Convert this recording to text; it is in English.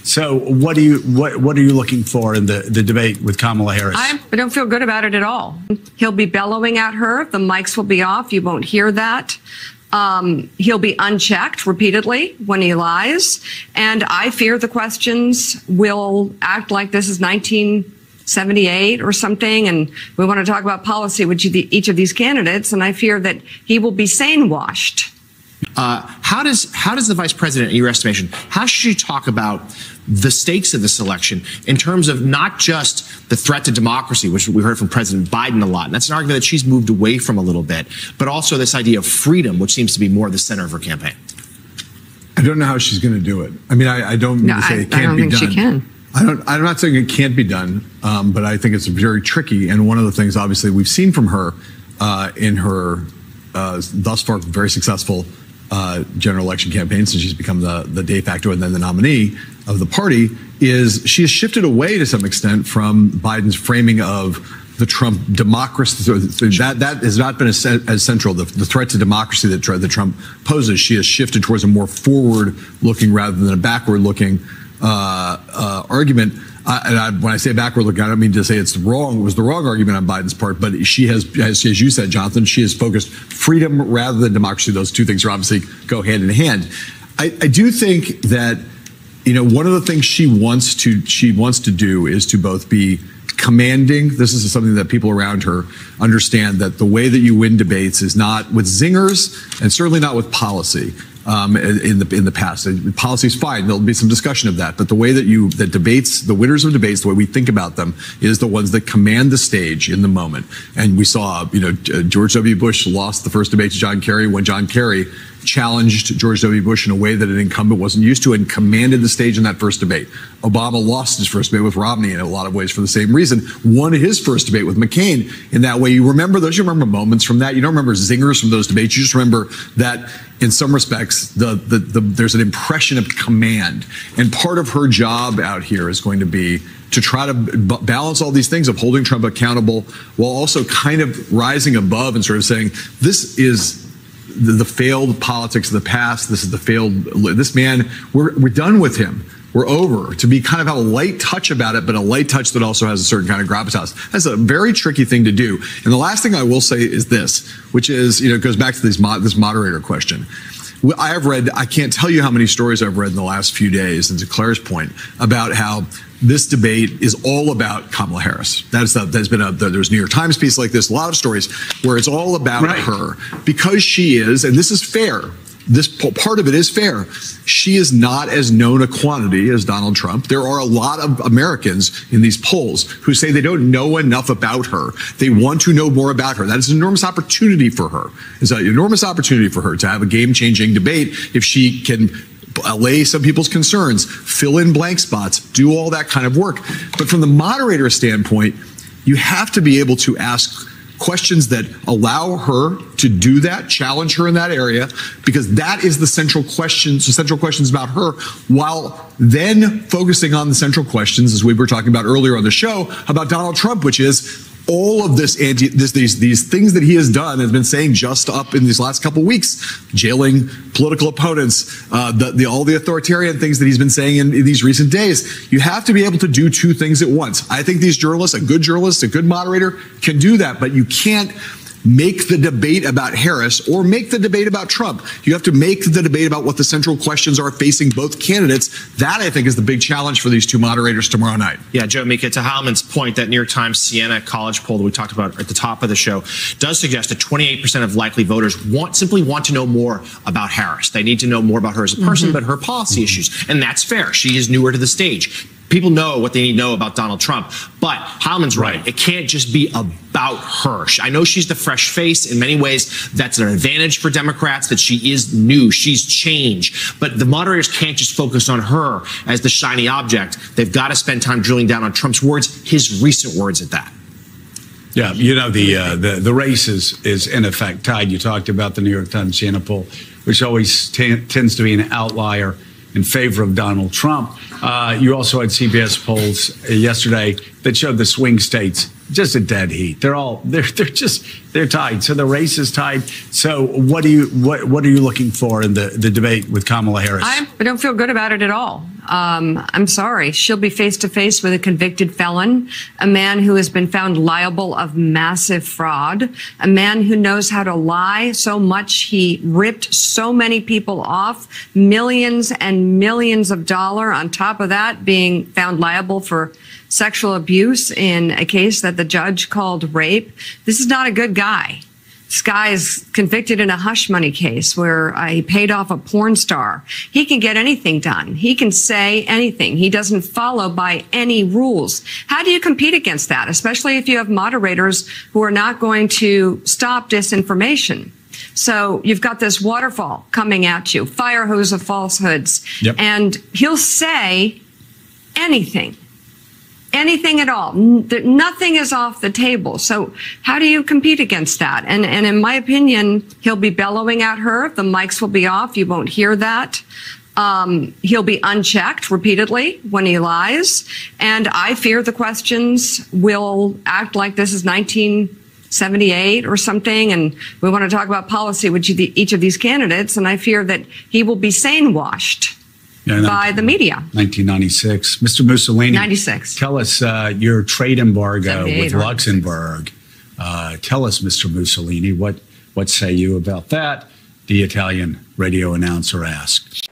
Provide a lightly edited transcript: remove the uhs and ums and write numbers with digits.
So what are you looking for in the debate with Kamala Harris? I don't feel good about it at all. He'll be bellowing at her. The mics will be off. You won't hear that. He'll be unchecked repeatedly when he lies. And I fear the questions will act like this is 1978 or something. And we want to talk about policy with each of these candidates. And I fear that he will be sane washed. How does the vice president, in your estimation, how should she talk about the stakes of this election in terms of not just the threat to democracy, which we heard from President Biden a lot, and that's an argument that she's moved away from a little bit, but also this idea of freedom, which seems to be more the center of her campaign? I don't know how she's going to do it. I mean, I don't mean to say it can't be done. I don't think she can. I'm not saying it can't be done, but I think it's very tricky. And one of the things, obviously, we've seen from her in her thus far very successful general election campaign, since she's become the de facto and then the nominee of the party, is she has shifted away to some extent from Biden's framing of the Trump democracy. That has not been as central. The threat to democracy that Trump poses, she has shifted towards a more forward-looking rather than a backward-looking argument. When I say backward looking, I don't mean to say it's wrong. It was the wrong argument on Biden's part, but she has, as you said, Jonathan, she has focused freedom rather than democracy. Those two things are obviously go hand in hand. I do think that, you know, one of the things she wants to do is to both be commanding. This is something that people around her understand, that the way that you win debates is not with zingers and certainly not with policy. In the past, policy is fine. There'll be some discussion of that, but the way that the winners of debates, the way we think about them, is the ones that command the stage in the moment. And we saw, George W. Bush lost the first debate to John Kerry when John Kerry challenged George W. Bush in a way that an incumbent wasn't used to and commanded the stage in that first debate. Obama lost his first debate with Romney in a lot of ways for the same reason. Won his first debate with McCain in that way. You remember those. You remember moments from that. You don't remember zingers from those debates. You just remember that in some respects, there's an impression of command. And part of her job out here is going to be to try to balance all these things of holding Trump accountable while also kind of rising above and sort of saying, this is the failed politics of the past. This is this man, we're done with him. We're over. To be kind of have a light touch about it, but a light touch that also has a certain kind of gravitas. That's a very tricky thing to do. And the last thing I will say is this, which is, it goes back to this moderator question. I have read, I can't tell you how many stories I've read in the last few days, and to Claire's point, about how this debate is all about Kamala Harris. There's a New York Times piece like this, a lot of stories where it's all about her, because she is, and this is fair, this part of it is fair, she is not as known a quantity as Donald Trump. There are a lot of Americans in these polls who say they don't know enough about her. They want to know more about her. That is an enormous opportunity for her. It's an enormous opportunity for her to have a game-changing debate if she can allay some people's concerns, fill in blank spots, do all that kind of work. But from the moderator standpoint, you have to be able to ask questions that allow her to do that, challenge her in that area, because that is the central questions. The central questions about her, while then focusing on the central questions, as we were talking about earlier on the show, about Donald Trump, which is all of these things that he has done, has been saying just up in these last couple of weeks, jailing political opponents, all the authoritarian things that he's been saying in these recent days. You have to be able to do two things at once. I think these journalists, a good moderator, can do that, but you can't make the debate about Harris or make the debate about Trump. You have to make the debate about what the central questions are facing both candidates. That, I think, is the big challenge for these two moderators tomorrow night. Yeah, Joe, Mika, to Heilman's point, that New York Times Siena College poll that we talked about at the top of the show does suggest that 28% of likely voters simply want to know more about Harris. They need to know more about her as a person, but her policy issues. And that's fair. She is newer to the stage. People know what they need to know about Donald Trump, but Heilman's right. It can't just be about her. I know she's the fresh face. In many ways, that's an advantage for Democrats, that she is new, she's changed. But the moderators can't just focus on her as the shiny object. They've got to spend time drilling down on Trump's words, his recent words at that. Yeah, the race is in effect tied. You talked about the New York Times Siena poll, which always tends to be an outlier in favor of Donald Trump. You also had CBS polls yesterday that showed the swing states just a dead heat. They're tied. So the race is tied. So what are you looking for in the debate with Kamala Harris? I don't feel good about it at all. I'm sorry. She'll be face to face with a convicted felon, a man who has been found liable of massive fraud, a man who knows how to lie so much he ripped so many people off, millions and millions of dollars. On top of that, being found liable for sexual abuse in a case that the judge called rape. This is not a good guy. This guy is convicted in a hush money case where he paid off a porn star. He can get anything done. He can say anything. He doesn't follow by any rules. How do you compete against that, especially if you have moderators who are not going to stop disinformation? So you've got this waterfall coming at you, fire hose of falsehoods, and he'll say anything. Anything at all. Nothing is off the table. So how do you compete against that? And in my opinion, he'll be bellowing at her. The mics will be off. You won't hear that. He'll be unchecked repeatedly when he lies. And I fear the questions will act like this is 1978 or something. And we want to talk about policy with each of these candidates. And I fear that he will be sane-washed by the media. 1996. Mr. Mussolini. 96. Tell us your trade embargo with Luxembourg. Tell us, Mr. Mussolini, what say you about that? The Italian radio announcer asked.